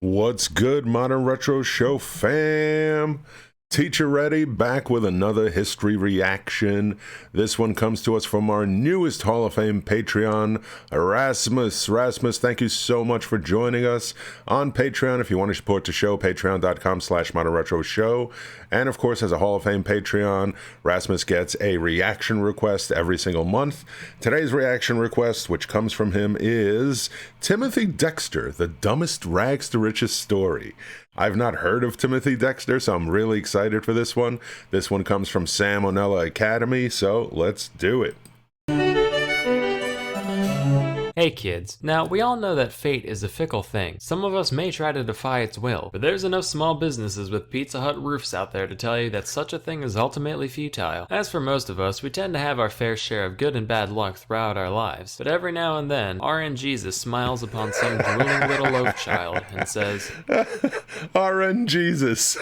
What's good, Modern Retro Show fam? Teacher Ready back with another history reaction. This one comes to us from our newest Hall of Fame Patreon, Rasmus. Rasmus, thank you so much for joining us on Patreon. If you want to support the show, patreon.com/Modern Retro Show. And of course, as a Hall of Fame Patreon, Rasmus gets a reaction request every single month. Today's reaction request, which comes from him, is Timothy Dexter, the dumbest rags to riches story. I've not heard of Timothy Dexter, so I'm really excited for this one. This one comes from Sam Onella Academy, so let's do it. Hey kids, now we all know that fate is a fickle thing. Some of us may try to defy its will, but there's enough small businesses with Pizza Hut roofs out there to tell you that such a thing is ultimately futile. As for most of us, we tend to have our fair share of good and bad luck throughout our lives, but every now and then, RNGs smiles upon some drooling little loaf child and says, RNGs.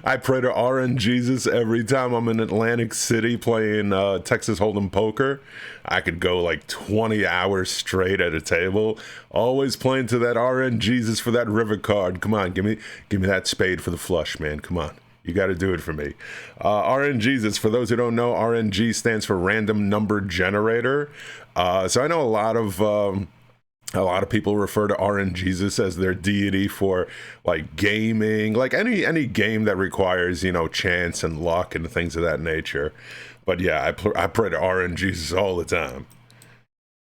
I pray to RNGs every time I'm in Atlantic City playing Texas Hold'em poker. I could go like 20 hours straight at a table, always playing to that RNGs for that river card. Come on, give me that spade for the flush, man. Come on. You got to do it for me. RNGs, for those who don't know, RNG stands for Random Number Generator. So I know a lot of people refer to RNGs as their deity for like gaming, like any game that requires, you know, chance and luck and things of that nature. But yeah, I pray to RNGs all the time.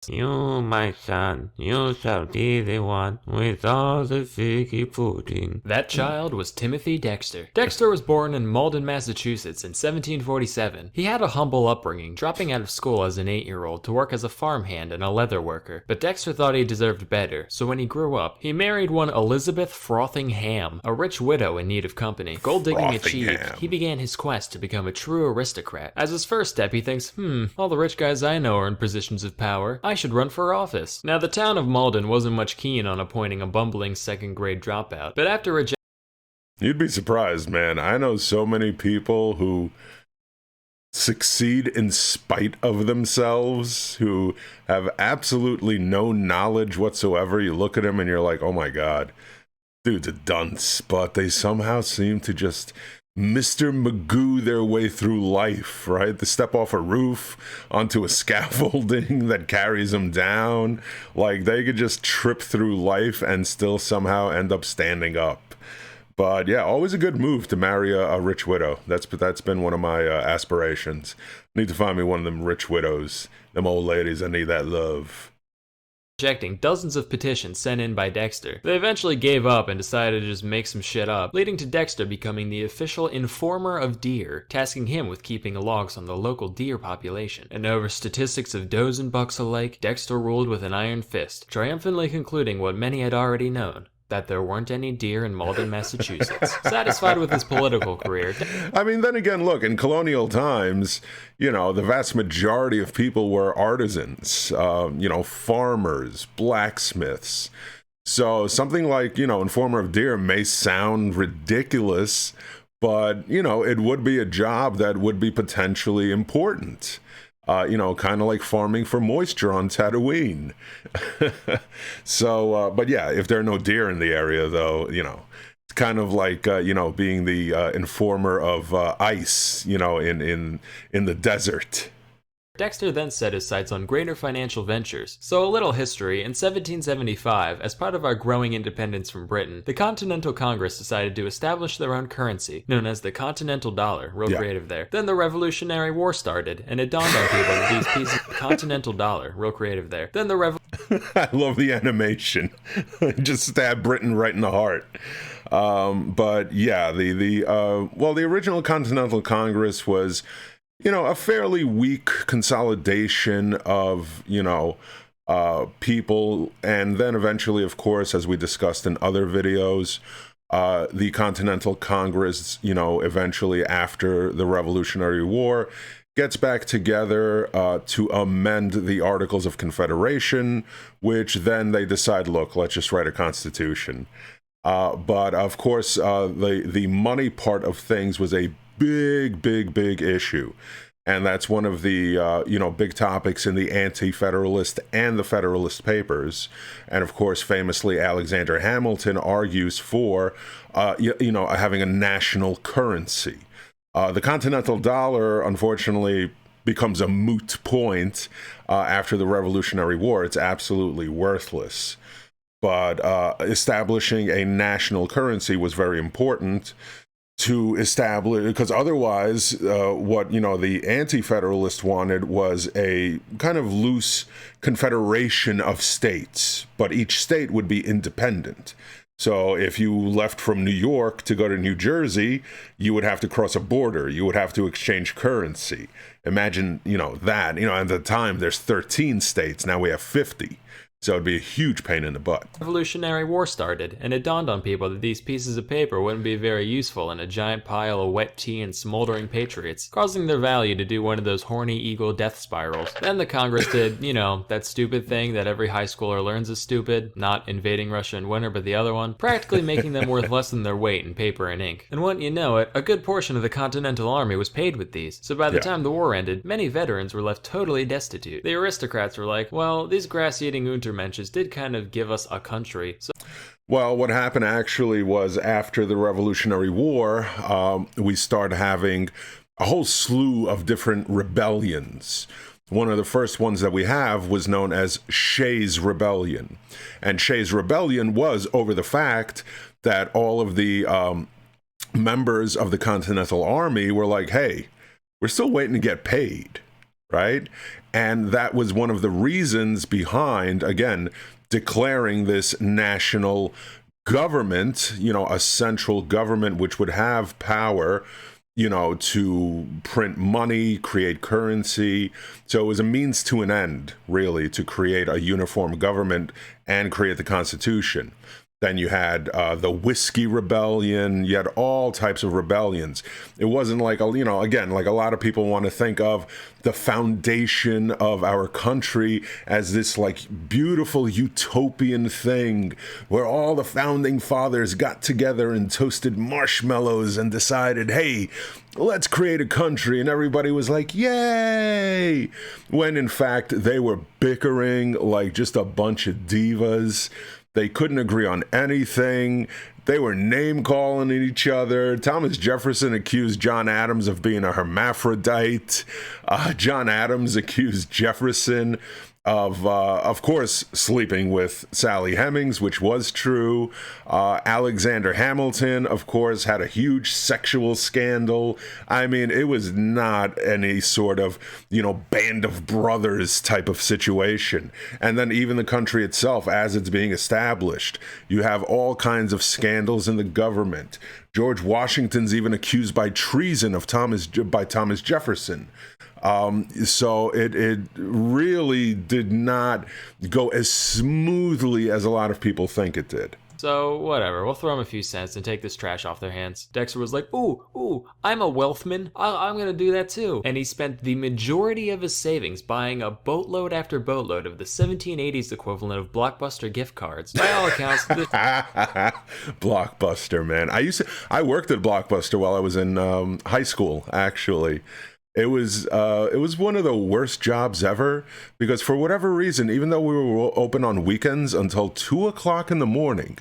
You, my son, you shall be the one with all the figgy pudding. That child was Timothy Dexter. Dexter was born in Malden, Massachusetts in 1747. He had a humble upbringing, dropping out of school as an 8-year-old to work as a farmhand and a leather worker. But Dexter thought he deserved better, so when he grew up, he married one Elizabeth Frothingham, a rich widow in need of company. Gold digging achieved, he began his quest to become a true aristocrat. As his first step, he thinks, all the rich guys I know are in positions of power. I should run for office. Now, the town of Malden wasn't much keen on appointing a bumbling second-grade dropout, but after rejecting... You'd be surprised, man. I know so many people who succeed in spite of themselves, who have absolutely no knowledge whatsoever. You look at them and you're like, oh my God, dude's a dunce, but they somehow seem to just Mr. Magoo their way through life, right? They step off a roof onto a scaffolding that carries them down. Like, they could just trip through life and still somehow end up standing up. But yeah, always a good move to marry a rich widow. That's been one of my aspirations. Need to find me one of them rich widows, them old ladies that need that love. Rejecting dozens of petitions sent in by Dexter. They eventually gave up and decided to just make some shit up, leading to Dexter becoming the official informer of deer, tasking him with keeping logs on the local deer population. And over statistics of does and bucks alike, Dexter ruled with an iron fist, triumphantly concluding what many had already known, that there weren't any deer in Malden, Massachusetts. Satisfied with his political career. I mean, then again, look, in colonial times, you know, the vast majority of people were artisans, you know, farmers, blacksmiths. So something like, you know, informer of deer may sound ridiculous, but, you know, it would be a job that would be potentially important. You know, kind of like farming for moisture on Tatooine. So, but yeah, if there are no deer in the area, though, you know, it's kind of like, you know, being the informer of ice, you know, in the desert. Dexter then set his sights on greater financial ventures. So a little history, in 1775, as part of our growing independence from Britain, the Continental Congress decided to establish their own currency, known as the Continental Dollar, real creative there. Then the Revolutionary War started, and it dawned on people that these pieces of the Continental Dollar, real creative there. Then the I love the animation. Just stab Britain right in the heart. But yeah, well, the original Continental Congress was, you know, a fairly weak consolidation of, you know, people. And then eventually, of course, as we discussed in other videos, the Continental Congress, you know, eventually after the Revolutionary War, gets back together to amend the Articles of Confederation, which then they decide, look, let's just write a constitution. But of course, the money part of things was a big issue. And that's one of the, big topics in the Anti-Federalist and the Federalist Papers. And of course, famously, Alexander Hamilton argues for, having a national currency. The Continental Dollar, unfortunately, becomes a moot point after the Revolutionary War. It's absolutely worthless. But establishing a national currency was very important to establish, because otherwise what the anti-federalists wanted was a kind of loose confederation of states, but each state would be independent. So if you left from New York to go to New Jersey, you would have to cross a border. You would have to exchange currency. Imagine, that. At the time, there's 13 states. Now we have 50. So it'd be a huge pain in the butt. Revolutionary War started, and it dawned on people that these pieces of paper wouldn't be very useful in a giant pile of wet tea and smoldering patriots, causing their value to do one of those horny eagle death spirals. Then the Congress did, that stupid thing that every high schooler learns is stupid, not invading Russia in winter, but the other one, practically making them worth less than their weight in paper and ink. And wouldn't you know it, a good portion of the Continental Army was paid with these, so by the time the war ended, many veterans were left totally destitute. The aristocrats were like, well, these grass-eating Untermensches did kind of give us a country. Well, what happened actually was after the Revolutionary War, we started having a whole slew of different rebellions. One of the first ones that we have was known as Shays' Rebellion. And Shays' Rebellion was over the fact that all of the members of the Continental Army were like, hey, we're still waiting to get paid, right? And that was one of the reasons behind, again, declaring this national government, a central government which would have power, to print money, create currency. So it was a means to an end, really, to create a uniform government and create the Constitution. Then you had the Whiskey Rebellion. You had all types of rebellions. It wasn't like, again, like a lot of people want to think of the foundation of our country as this like beautiful utopian thing where all the founding fathers got together and toasted marshmallows and decided, hey, let's create a country. And everybody was like, yay! When in fact, they were bickering like just a bunch of divas. They couldn't agree on anything. They were name-calling each other. Thomas Jefferson accused John Adams of being a hermaphrodite. John Adams accused Jefferson of course, sleeping with Sally Hemings, which was true. Alexander Hamilton, of course, had a huge sexual scandal. I mean, it was not any sort of, band of brothers type of situation. And then even the country itself, as it's being established, you have all kinds of scandals in the government. George Washington's even accused by treason of Thomas Jefferson. So it really did not go as smoothly as a lot of people think it did. So, whatever, we'll throw them a few cents and take this trash off their hands. Dexter was like, ooh, I'm a wealthman. I'm gonna do that too. And he spent the majority of his savings buying a boatload after boatload of the 1780s equivalent of Blockbuster gift cards. By all accounts, Blockbuster, man. I worked at Blockbuster while I was in high school, actually. It was one of the worst jobs ever because for whatever reason, even though we were open on weekends until 2 o'clock in the morning,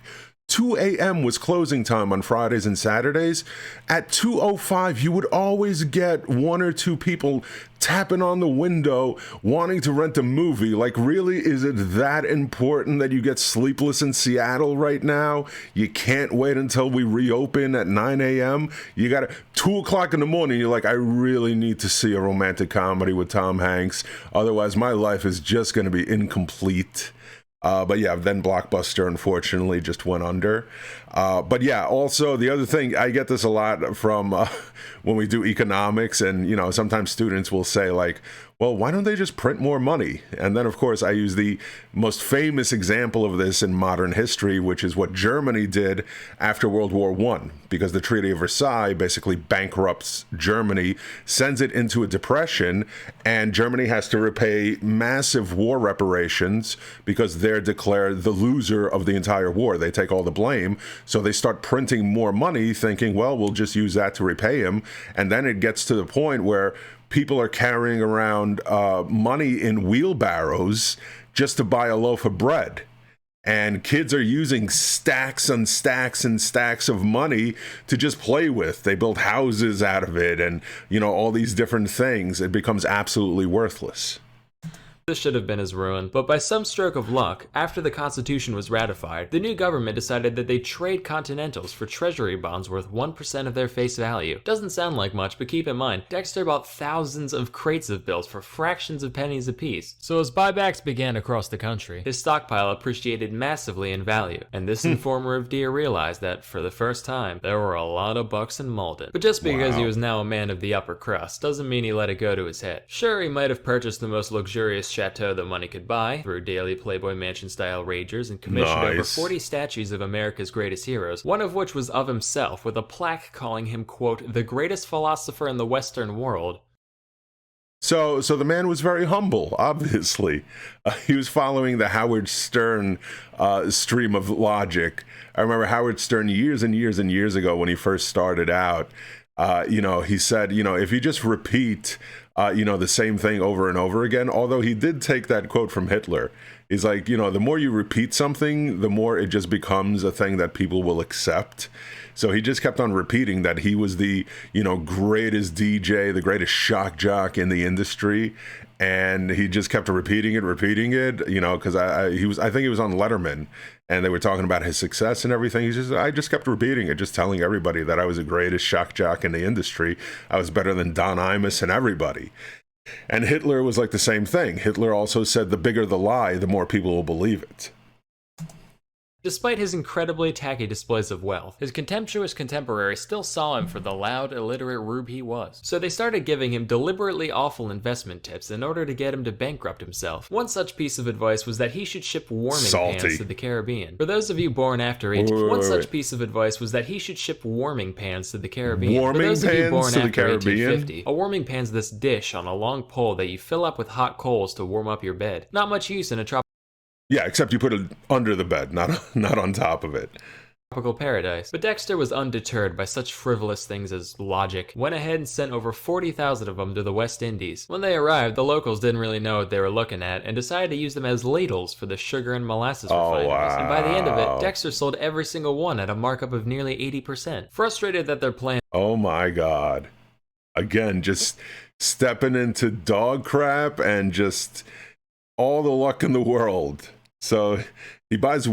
2 a.m. was closing time on Fridays and Saturdays. At 2:05, you would always get one or two people tapping on the window wanting to rent a movie. Like, really, is it that important that you get Sleepless in Seattle right now? You can't wait until we reopen at 9 a.m. You got to 2 o'clock in the morning. You're like, I really need to see a romantic comedy with Tom Hanks. Otherwise, my life is just going to be incomplete. But yeah, then Blockbuster unfortunately just went under. But yeah, also the other thing, I get this a lot from when we do economics, and sometimes students will say like, well, why don't they just print more money? And then of course I use the most famous example of this in modern history, which is what Germany did after World War I, because the Treaty of Versailles basically bankrupts Germany, sends it into a depression, and Germany has to repay massive war reparations because they're declared the loser of the entire war. They take all the blame. So they start printing more money thinking, well, we'll just use that to repay him. And then it gets to the point where people are carrying around money in wheelbarrows just to buy a loaf of bread. And kids are using stacks and stacks and stacks of money to just play with. They build houses out of it and, all these different things. It becomes absolutely worthless. This should have been his ruin, but by some stroke of luck, after the Constitution was ratified, the new government decided that they'd trade Continentals for treasury bonds worth 1% of their face value. Doesn't sound like much, but keep in mind, Dexter bought thousands of crates of bills for fractions of pennies apiece. So as buybacks began across the country, his stockpile appreciated massively in value, and this informer of Deer realized that, for the first time, there were a lot of bucks in Malden. But just because he was now a man of the upper crust doesn't mean he let it go to his head. Sure, he might have purchased the most luxurious chateau that money could buy through daily Playboy Mansion-style ragers and commissioned over 40 statues of America's greatest heroes, one of which was of himself, with a plaque calling him, quote, the greatest philosopher in the Western world. So the man was very humble, obviously. He was following the Howard Stern stream of logic. I remember Howard Stern years and years and years ago when he first started out, he said, if you just repeat the same thing over and over again, although he did take that quote from Hitler. He's like, the more you repeat something, the more it just becomes a thing that people will accept. So he just kept on repeating that he was the, greatest DJ, the greatest shock jock in the industry. And he just kept repeating it, because I think he was on Letterman and they were talking about his success and everything. I just kept repeating it, just telling everybody that I was the greatest shock jock in the industry. I was better than Don Imus and everybody. And Hitler was like the same thing. Hitler also said the bigger the lie, the more people will believe it. Despite his incredibly tacky displays of wealth, his contemptuous contemporaries still saw him for the loud, illiterate rube he was. So they started giving him deliberately awful investment tips in order to get him to bankrupt himself. One such piece of advice was that he should ship warming pans to the Caribbean. For those of you born after such piece of advice was that he should ship warming pans to the Caribbean. Warming For those of you born pans to the after Caribbean? 1850, a warming pan's this dish on a long pole that you fill up with hot coals to warm up your bed. Not much use in a tropical Yeah, except you put it under the bed, not on top of it. paradise. But Dexter was undeterred by such frivolous things as logic. Went ahead and sent over 40,000 of them to the West Indies. When they arrived, the locals didn't really know what they were looking at and decided to use them as ladles for the sugar and molasses refineries. Wow. And by the end of it, Dexter sold every single one at a markup of nearly 80%. Frustrated that their plan Oh my God. Again, just stepping into dog crap and just all the luck in the world. So he buys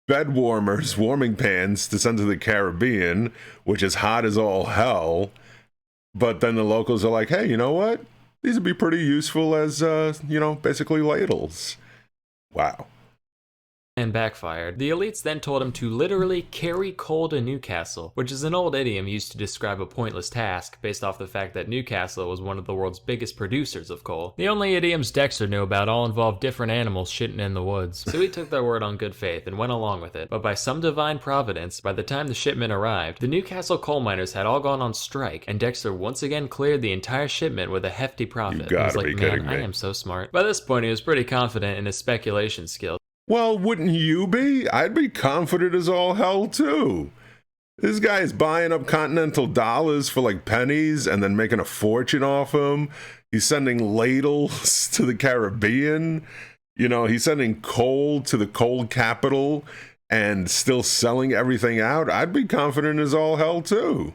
bed warmers, warming pans to send to the Caribbean, which is hot as all hell. But then the locals are like, hey, you know what? These would be pretty useful as, basically ladles. Wow. and backfired. The elites then told him to literally carry coal to Newcastle, which is an old idiom used to describe a pointless task based off the fact that Newcastle was one of the world's biggest producers of coal. The only idioms Dexter knew about all involved different animals shitting in the woods, so he took their word on good faith and went along with it. But by some divine providence, by the time the shipment arrived, the Newcastle coal miners had all gone on strike, and Dexter once again cleared the entire shipment with a hefty profit. You gotta be kidding me. I am so smart. By this point, he was pretty confident in his speculation skills. Well, wouldn't you be? I'd be confident as all hell, too. This guy is buying up Continental Dollars for like pennies and then making a fortune off them. He's sending ladles to the Caribbean. You know, he's sending coal to the coal capital and still selling everything out. I'd be confident as all hell, too.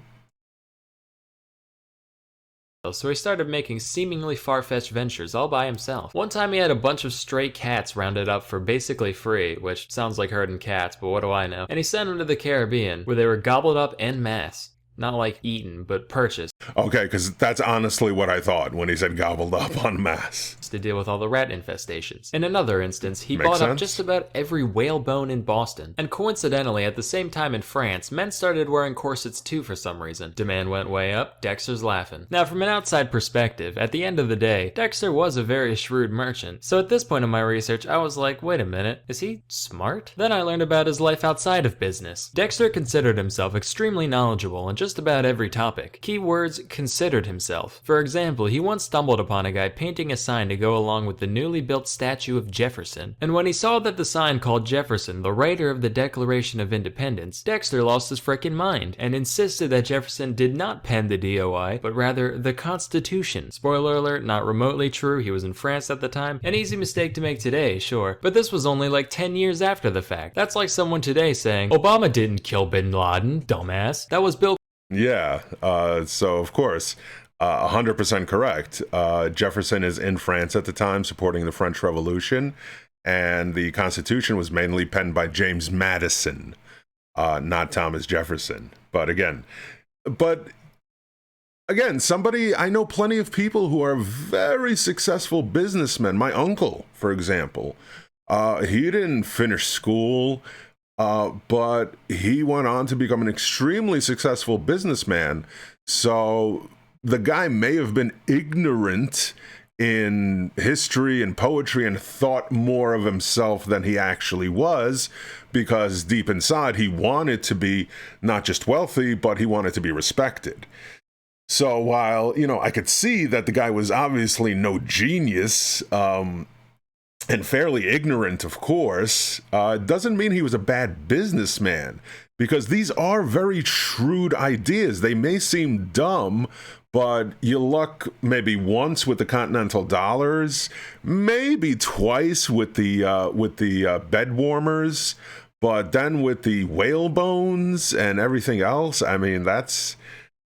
So he started making seemingly far-fetched ventures all by himself. One time he had a bunch of stray cats rounded up for basically free, which sounds like herding cats, but what do I know? And he sent them to the Caribbean, where they were gobbled up en masse. Not like eaten, but purchased. Okay, because that's honestly what I thought when he said gobbled up en masse. To deal with all the rat infestations. In another instance, he Makes bought up sense. just about every whalebone in Boston. And coincidentally, at the same time in France, men started wearing corsets too for some reason. Demand went way up, Dexter's laughing. Now, from an outside perspective, at the end of the day, Dexter was a very shrewd merchant. So at this point in my research, I was like, wait a minute, is he smart? Then I learned about his life outside of business. Dexter considered himself extremely knowledgeable and just just about every topic. Keywords considered himself. For example, he once stumbled upon a guy painting a sign to go along with the newly built statue of Jefferson, and when he saw that the sign called Jefferson the writer of the Declaration of Independence, Dexter lost his frickin' mind and insisted that Jefferson did not pen the DOI, but rather the Constitution. Spoiler alert, not remotely true, he was in France at the time. An easy mistake to make today, sure, but this was only like 10 years after the fact. That's like someone today saying, Obama didn't kill Bin Laden, dumbass. That was Bill. Yeah, so of course, 100% correct. Jefferson is in France at the time supporting the French Revolution, and the Constitution was mainly penned by James Madison, not Thomas Jefferson. But again, somebody, I know plenty of people who are very successful businessmen. My uncle, for example, he didn't finish school, but he went on to become an extremely successful businessman. So the guy may have been ignorant in history and poetry and thought more of himself than he actually was, because deep inside he wanted to be not just wealthy, but he wanted to be respected. So while, I could see that the guy was obviously no genius, and fairly ignorant, of course, doesn't mean he was a bad businessman, because these are very shrewd ideas. They may seem dumb, but you luck maybe once with the Continental Dollars, maybe twice with the bed warmers, but then with the whale bones and everything else, I mean, that's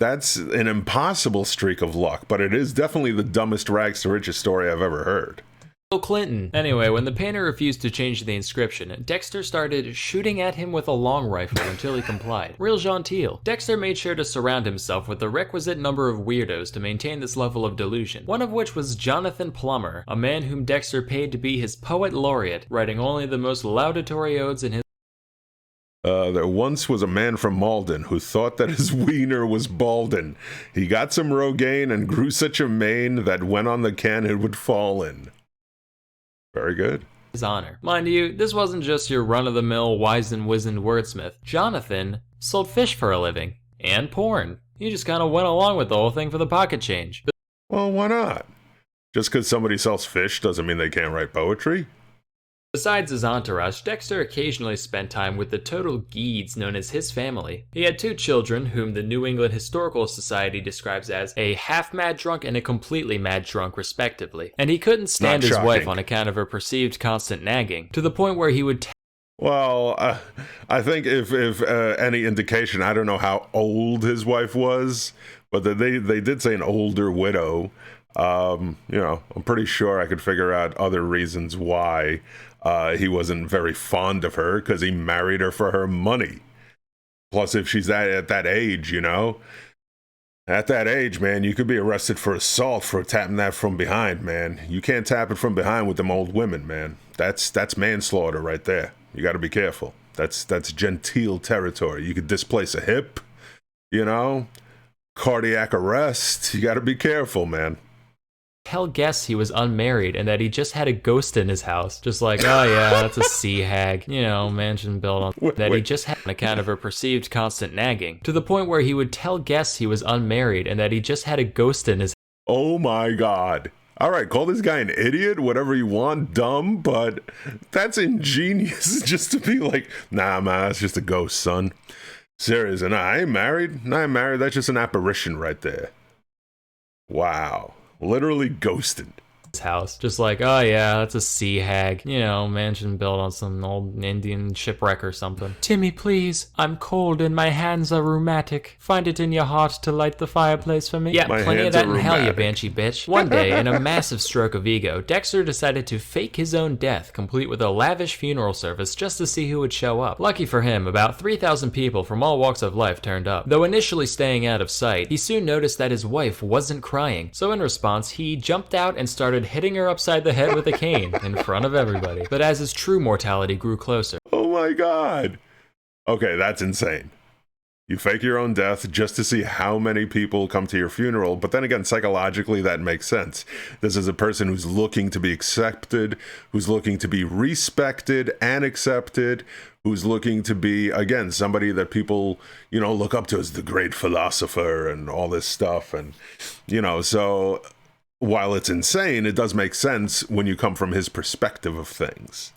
an impossible streak of luck, but it is definitely the dumbest rags to riches story I've ever heard. Bill Clinton. Anyway, when the painter refused to change the inscription, Dexter started shooting at him with a long rifle until he complied. Real genteel. Dexter made sure to surround himself with the requisite number of weirdos to maintain this level of delusion, one of which was Jonathan Plummer, a man whom Dexter paid to be his poet laureate, writing only the most laudatory odes in his. There once was a man from Malden who thought that his wiener was baldin'. He got some Rogaine and grew such a mane that when on the can it would fall in. Very good. His honor. Mind you, this wasn't just your run-of-the-mill, wise-and-wizened wordsmith. Jonathan sold fish for a living. And porn. He just kind of went along with the whole thing for the pocket change. Well, why not? Just because somebody sells fish doesn't mean they can't write poetry. Besides his entourage, Dexter occasionally spent time with the total geeds known as his family. He had 2 children, whom the New England Historical Society describes as a half-mad drunk and a completely mad drunk, respectively. And he couldn't stand his wife on account of her perceived constant nagging, to the point where he would well, I think if any indication, I don't know how old his wife was, but they did say an older widow. I'm pretty sure I could figure out other reasons why he wasn't very fond of her, because he married her for her money. Plus, if she's at that age, at that age, man, you could be arrested for assault for tapping that from behind, man. You can't tap it from behind with them old women, man. That's manslaughter right there. You got to be careful. That's genteel territory. You could displace a hip, cardiac arrest. You got to be careful, man. tell guests he was unmarried and that he just had a ghost in his house. Just like, oh yeah, that's a sea hag. Mansion built on... He just had on account of her perceived constant nagging. To the point where he would tell guests he was unmarried and that he just had a ghost in his... Oh my god. All right, call this guy an idiot, whatever you want, dumb, but that's ingenious just to be like, nah, man, that's just a ghost, son. Serious, and I ain't married. That's just an apparition right there. Wow. Literally ghosted. House. Just like, oh yeah, that's a sea hag. Mansion built on some old Indian shipwreck or something. Timmy, please. I'm cold and my hands are rheumatic. Find it in your heart to light the fireplace for me. Yeah, my plenty of hands that are in hell, you rheumatic. banshee bitch. One day, in a massive stroke of ego, Dexter decided to fake his own death, complete with a lavish funeral service just to see who would show up. Lucky for him, about 3,000 people from all walks of life turned up. Though initially staying out of sight, he soon noticed that his wife wasn't crying. So in response, he jumped out and started hitting her upside the head with a cane in front of everybody. But as his true mortality grew closer... Oh my god. Okay, that's insane. You fake your own death just to see how many people come to your funeral, but then again, psychologically, that makes sense. This is a person who's looking to be accepted, who's looking to be respected and accepted, who's looking to be, again, somebody that people, you know, look up to as the great philosopher and all this stuff. And, you know, so while it's insane, it does make sense when you come from his perspective of things.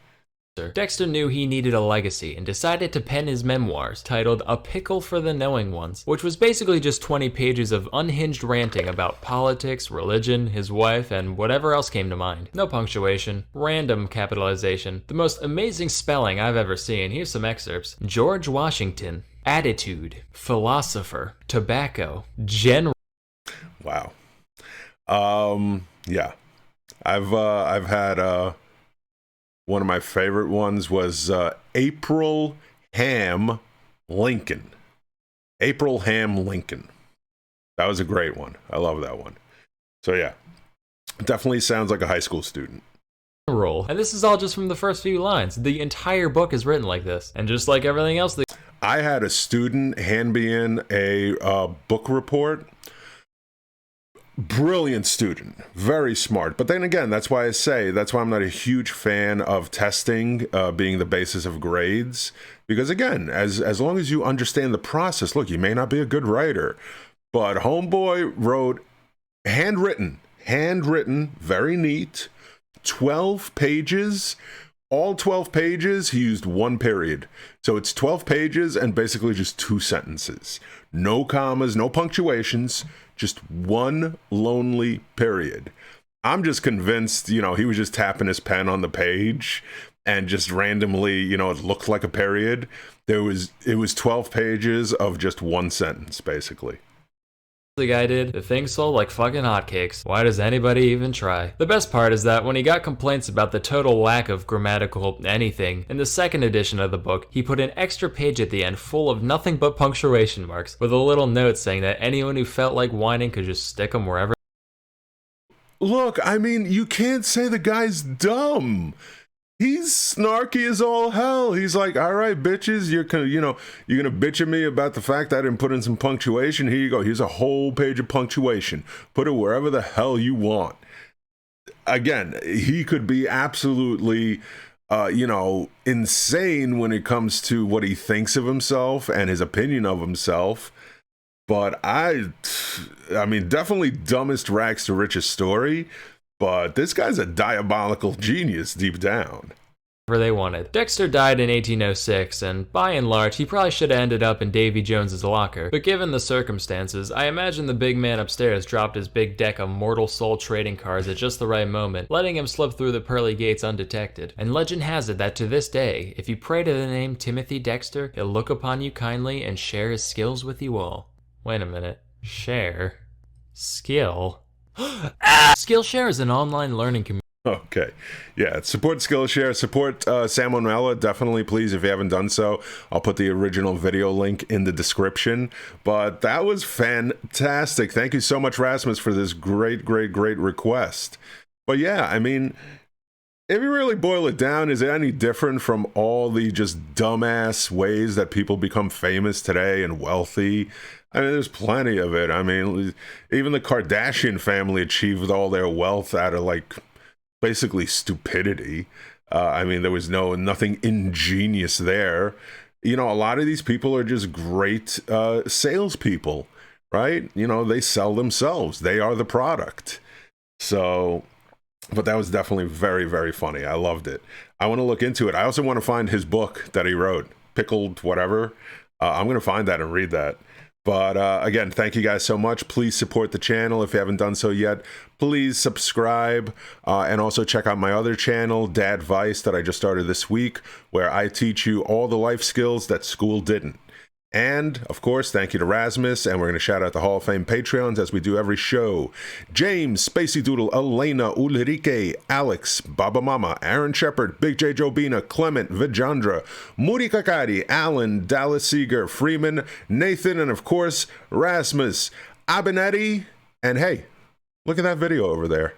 Dexter knew he needed a legacy and decided to pen his memoirs, titled A Pickle for the Knowing Ones, which was basically just 20 pages of unhinged ranting about politics, religion, his wife, and whatever else came to mind. No punctuation, random capitalization, the most amazing spelling I've ever seen. Here's some excerpts. George Washington, attitude, philosopher, tobacco, general. Wow. Yeah. I've had one of my favorite ones was April Ham Lincoln. April Ham Lincoln. That was a great one. I love that one. So yeah, definitely sounds like a high school student. And this is all just from the first few lines. The entire book is written like this. And just like everything else, I had a student hand me in a book report. Brilliant student, very smart. But then again, that's why I'm not a huge fan of testing being the basis of grades. Because again, as long as you understand the process, look, you may not be a good writer, but homeboy wrote handwritten, very neat, 12 pages. All 12 pages, he used one period. So it's 12 pages and basically just 2 sentences. No commas, no punctuations, just one lonely period. I'm just convinced, you know, he was just tapping his pen on the page and just randomly, you know, it looked like a period. It was 12 pages of just one sentence, basically. The guy did. The thing sold like fucking hotcakes. Why does anybody even try? The best part is that when he got complaints about the total lack of grammatical anything, in the second edition of the book, he put an extra page at the end full of nothing but punctuation marks, with a little note saying that anyone who felt like whining could just stick them wherever. Look, I mean, you can't say the guy's dumb. He's snarky as all hell. He's like, all right, bitches, you're gonna bitch at me about the fact I didn't put in some punctuation. Here you go. Here's a whole page of punctuation. Put it wherever the hell you want. Again, he could be absolutely, insane when it comes to what he thinks of himself and his opinion of himself. But I mean, definitely dumbest rags to richest story. But this guy's a diabolical genius deep down. They wanted. Dexter died in 1806, and by and large, he probably should have ended up in Davy Jones's locker. But given the circumstances, I imagine the big man upstairs dropped his big deck of mortal soul trading cards at just the right moment, letting him slip through the pearly gates undetected. And legend has it that to this day, if you pray to the name Timothy Dexter, he'll look upon you kindly and share his skills with you all. Wait a minute. Share? Skill? Skillshare is an online learning community. Okay. Yeah. Support Skillshare. Support Sam Onella. Definitely, please, if you haven't done so. I'll put the original video link in the description. But that was fantastic. Thank you so much, Rasmus, for this great request. But yeah, I mean, if you really boil it down, is it any different from all the just dumbass ways that people become famous today and wealthy? I mean, there's plenty of it. I mean, even the Kardashian family achieved all their wealth out of, like, basically stupidity. I mean, there was nothing ingenious there. You know, a lot of these people are just great salespeople, right? You know, they sell themselves. They are the product. So, but that was definitely very, very funny. I loved it. I want to look into it. I also want to find his book that he wrote, Pickled Whatever. I'm going to find that and read that. But again, thank you guys so much. Please support the channel if you haven't done so yet. Please subscribe and also check out my other channel, Dad Vice, that I just started this week, where I teach you all the life skills that school didn't. And, of course, thank you to Rasmus, and we're going to shout out the Hall of Fame Patreons as we do every show. James, Spacey Doodle, Elena, Ulrike, Alex, Baba Mama, Aaron Shepard, Big J. Jobina, Clement, Vijandra, Moody Kakari, Alan, Dallas Seeger, Freeman, Nathan, and, of course, Rasmus, Abenetti, and hey, look at that video over there.